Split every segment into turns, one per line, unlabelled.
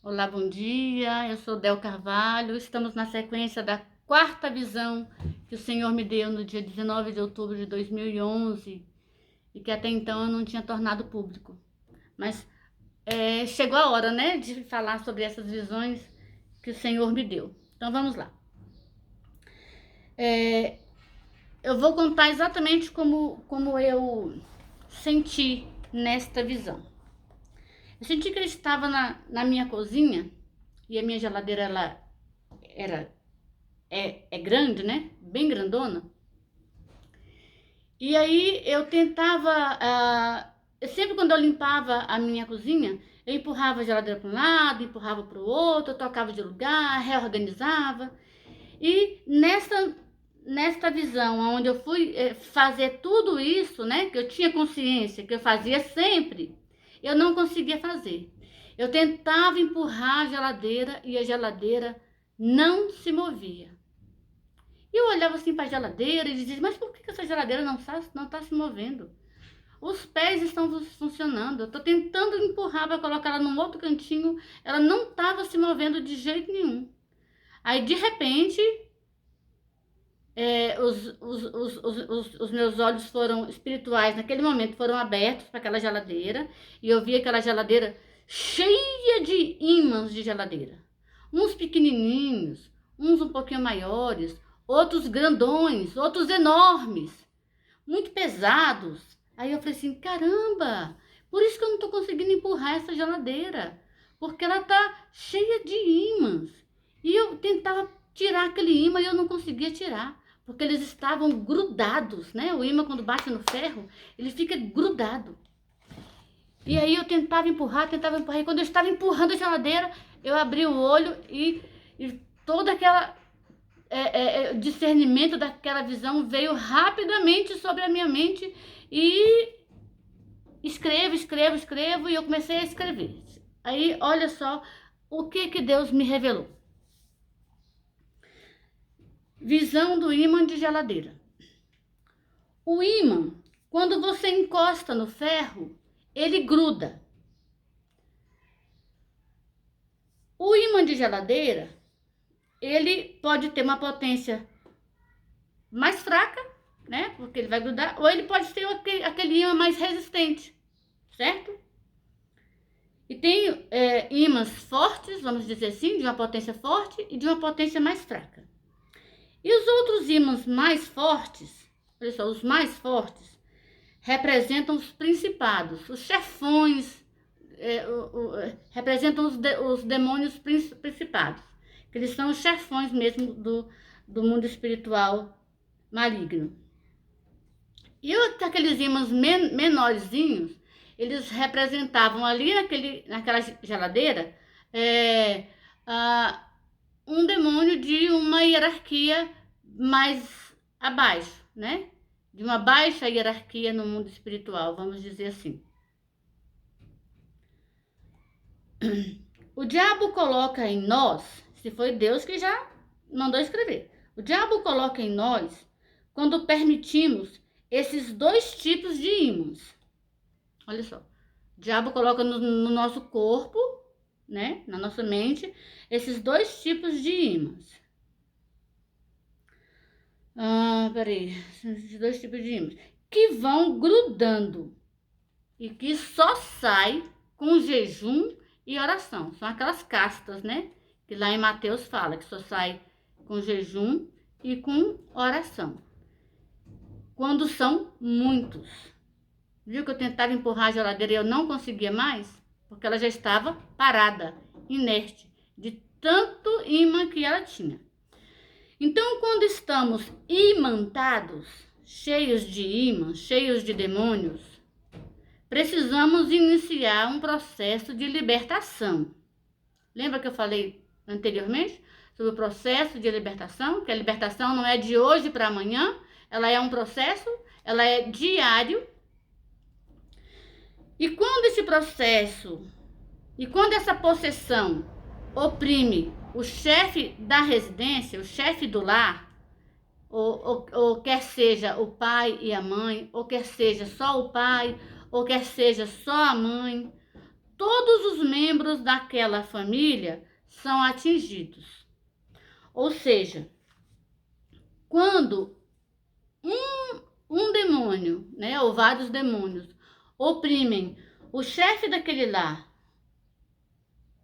Olá, bom dia. Eu sou Del Carvalho. Estamos na sequência da quarta visão que o Senhor me deu no dia 19 de outubro de 2011 e que até então eu não tinha tornado público. Mas chegou a hora, né, de falar sobre essas visões que o Senhor me deu. Então vamos lá. Eu vou contar exatamente como eu senti nesta visão. Eu senti que ele estava na minha cozinha e a minha geladeira ela é grande, né? Bem grandona. E aí eu tentava, sempre quando eu limpava a minha cozinha, eu empurrava a geladeira para um lado, empurrava para o outro, eu trocava de lugar, reorganizava. E nesta visão, onde eu fui fazer tudo isso, né? Que eu tinha consciência, que eu fazia sempre, eu não conseguia fazer. Eu tentava empurrar a geladeira e a geladeira não se movia. E eu olhava assim para a geladeira e dizia, mas por que essa geladeira não está se movendo? Os pés estão funcionando, eu estou tentando empurrar para colocar ela num outro cantinho, ela não estava se movendo de jeito nenhum. Aí, de repente, os meus olhos foram espirituais, naquele momento, foram abertos para aquela geladeira, e eu vi aquela geladeira cheia de ímãs de geladeira. Uns pequenininhos, uns um pouquinho maiores, outros grandões, outros enormes, muito pesados. Aí eu falei assim, caramba, por isso que eu não estou conseguindo empurrar essa geladeira, porque ela está cheia de ímãs. E eu tentava tirar aquele ímã e eu não conseguia tirar, porque eles estavam grudados, né? O ímã, quando bate no ferro, ele fica grudado. E aí eu tentava empurrar, e quando eu estava empurrando a geladeira, eu abri o olho e toda aquela discernimento daquela visão veio rapidamente sobre a minha mente e escrevo, e eu comecei a escrever. Aí, olha só o que Deus me revelou. Visão do ímã de geladeira. O ímã, quando você encosta no ferro, ele gruda. O ímã de geladeira, ele pode ter uma potência mais fraca, né? Porque ele vai grudar, ou ele pode ter aquele ímã mais resistente, certo? E tem ímãs fortes, vamos dizer assim, de uma potência forte e de uma potência mais fraca. E os outros ímãs mais fortes, olha só, os mais fortes, representam os principados, os chefões, representam os demônios principados, que eles são os chefões mesmo do mundo espiritual maligno. E aqueles ímãs menorzinhos, eles representavam ali naquela geladeira um demônio de uma hierarquia mais abaixo, né? De uma baixa hierarquia no mundo espiritual, vamos dizer assim. O diabo coloca em nós, se foi Deus que já mandou escrever, o diabo coloca em nós quando permitimos esses dois tipos de ímãs. Olha só, o diabo coloca no nosso corpo, né, na nossa mente, esses dois tipos de ímãs. Esses dois tipos de ímãs que vão grudando e que só sai com jejum e oração. São aquelas castas, né, que lá em Mateus fala que só sai com jejum e com oração. Quando são muitos. Viu que eu tentava empurrar a geladeira e eu não conseguia mais? Porque ela já estava parada, inerte, de tanto ímã que ela tinha. Então, quando estamos imantados, cheios de ímãs, cheios de demônios, precisamos iniciar um processo de libertação. Lembra que eu falei anteriormente sobre o processo de libertação? Que a libertação não é de hoje para amanhã, ela é um processo, ela é diário. E quando esse processo, e quando essa possessão oprime o chefe da residência, o chefe do lar, ou quer seja o pai e a mãe, ou quer seja só o pai, ou quer seja só a mãe, todos os membros daquela família são atingidos. Ou seja, quando um demônio, né, ou vários demônios, oprimem o chefe daquele lar,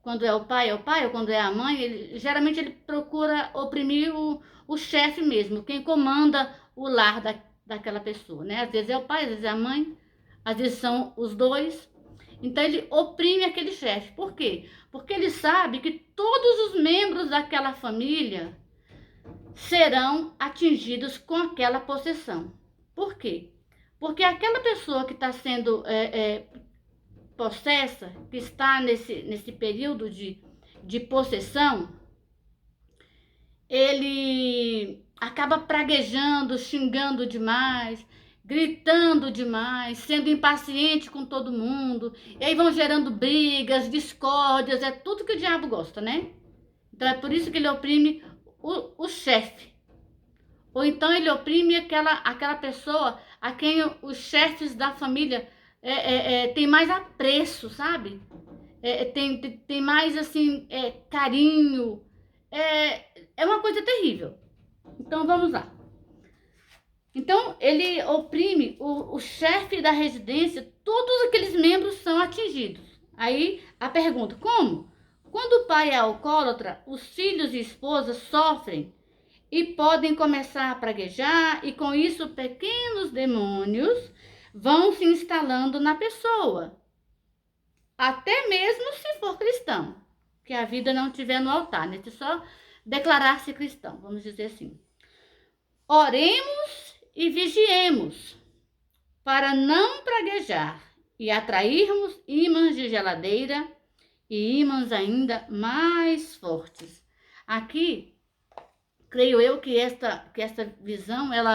quando é o pai, ou quando é a mãe, geralmente ele procura oprimir o chefe mesmo, quem comanda o lar daquela pessoa, né? Às vezes é o pai, às vezes é a mãe, às vezes são os dois. Então ele oprime aquele chefe. Por quê? Porque ele sabe que todos os membros daquela família serão atingidos com aquela possessão. Por quê? Porque aquela pessoa que está sendo possessa, que está nesse período de possessão, ele acaba praguejando, xingando demais, gritando demais, sendo impaciente com todo mundo, e aí vão gerando brigas, discórdias, é tudo que o diabo gosta, né? Então é por isso que ele oprime o chefe. Ou então ele oprime aquela pessoa a quem os chefes da família tem mais apreço, sabe? Tem mais, assim, carinho. É uma coisa terrível. Então, vamos lá. Então, ele oprime o chefe da residência, todos aqueles membros são atingidos. Aí, a pergunta, como? Quando o pai é alcoólatra, os filhos e esposas sofrem e podem começar a praguejar, e com isso pequenos demônios vão se instalando na pessoa, até mesmo se for cristão, que a vida não estiver no altar, né? Se só declarar-se cristão, vamos dizer assim. Oremos e vigiemos, para não praguejar e atrairmos ímãs de geladeira e ímãs ainda mais fortes. Aqui, creio eu que esta visão, ela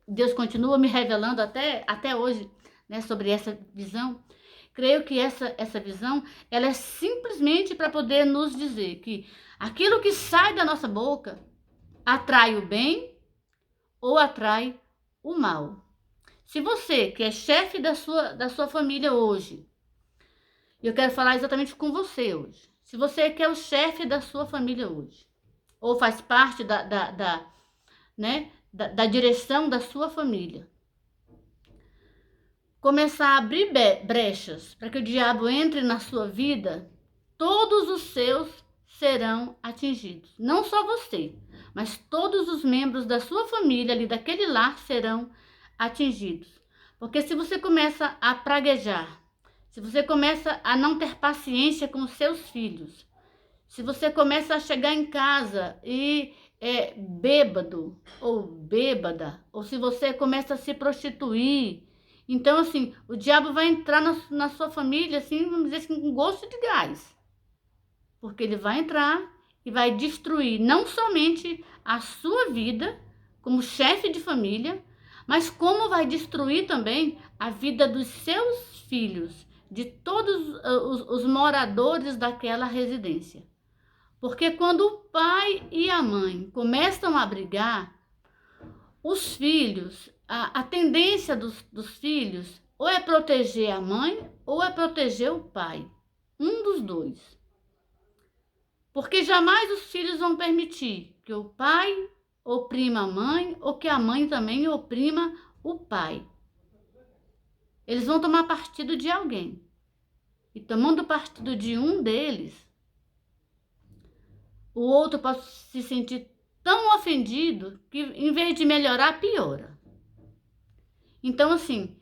Deus continua me revelando até hoje, né, sobre essa visão. Creio que essa visão, ela é simplesmente para poder nos dizer que aquilo que sai da nossa boca atrai o bem ou atrai o mal. Se você, que é chefe da sua família hoje, eu quero falar exatamente com você hoje. Se você que é o chefe da sua família hoje, ou faz parte da direção da sua família, começar a abrir brechas para que o diabo entre na sua vida, todos os seus serão atingidos. Não só você, mas todos os membros da sua família ali daquele lar serão atingidos. Porque se você começa a praguejar, se você começa a não ter paciência com os seus filhos, se você começa a chegar em casa e bêbado ou bêbada, ou se você começa a se prostituir, então assim, o diabo vai entrar na sua família, assim, vamos dizer assim, com gosto de gás. Porque ele vai entrar e vai destruir não somente a sua vida como chefe de família, mas como vai destruir também a vida dos seus filhos, de todos os moradores daquela residência. Porque quando o pai e a mãe começam a brigar, os filhos, a tendência dos filhos ou é proteger a mãe ou é proteger o pai. Um dos dois. Porque jamais os filhos vão permitir que o pai oprima a mãe ou que a mãe também oprima o pai. Eles vão tomar partido de alguém. E tomando partido de um deles, o outro pode se sentir tão ofendido que, em vez de melhorar, piora. Então, assim,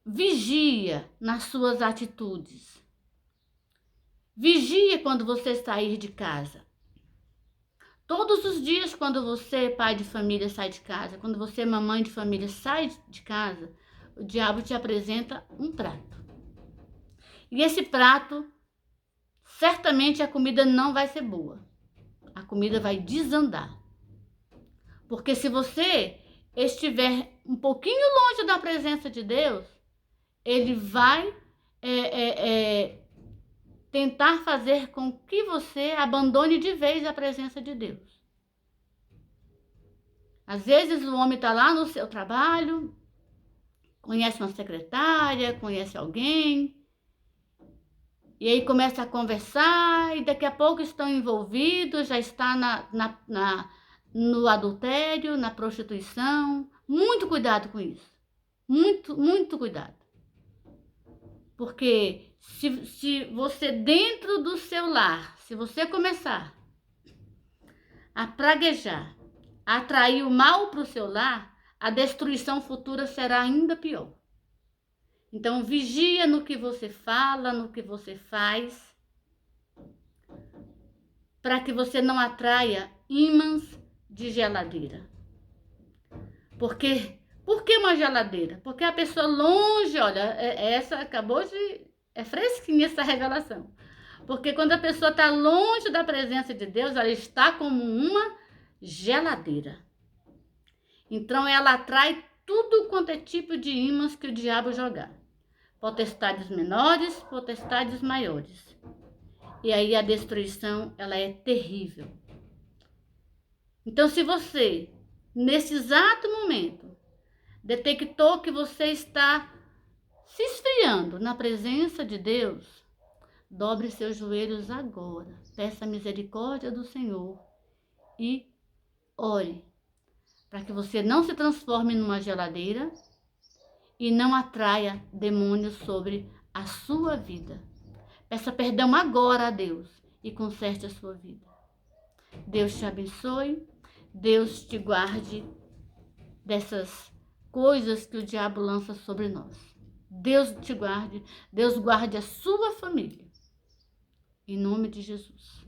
vigia nas suas atitudes. Vigia quando você sair de casa. Todos os dias, quando você, pai de família, sai de casa, quando você, mamãe de família, sai de casa, o diabo te apresenta um prato. E esse prato, certamente a comida não vai ser boa. A comida vai desandar. Porque se você estiver um pouquinho longe da presença de Deus, ele vai tentar fazer com que você abandone de vez a presença de Deus. Às vezes o homem está lá no seu trabalho, conhece uma secretária, conhece alguém, E aí começa a conversar e daqui a pouco estão envolvidos, já está no adultério, na prostituição. Muito cuidado com isso. Muito, muito cuidado. Porque se você dentro do seu lar, se você começar a praguejar, a atrair o mal para o seu lar, a destruição futura será ainda pior. Então vigia no que você fala, no que você faz, para que você não atraia ímãs de geladeira. Por que uma geladeira? Porque a pessoa longe, olha, essa acabou de... É fresquinha essa revelação. Porque quando a pessoa está longe da presença de Deus, ela está como uma geladeira. Então ela atrai tudo quanto é tipo de ímãs que o diabo jogar. Potestades menores, potestades maiores. E aí a destruição, ela é terrível. Então se você, nesse exato momento, detectou que você está se esfriando na presença de Deus, dobre seus joelhos agora, peça a misericórdia do Senhor e ore, para que você não se transforme numa geladeira e não atraia demônios sobre a sua vida. Peça perdão agora a Deus e conserte a sua vida. Deus te abençoe, Deus te guarde dessas coisas que o diabo lança sobre nós. Deus te guarde, Deus guarde a sua família. Em nome de Jesus.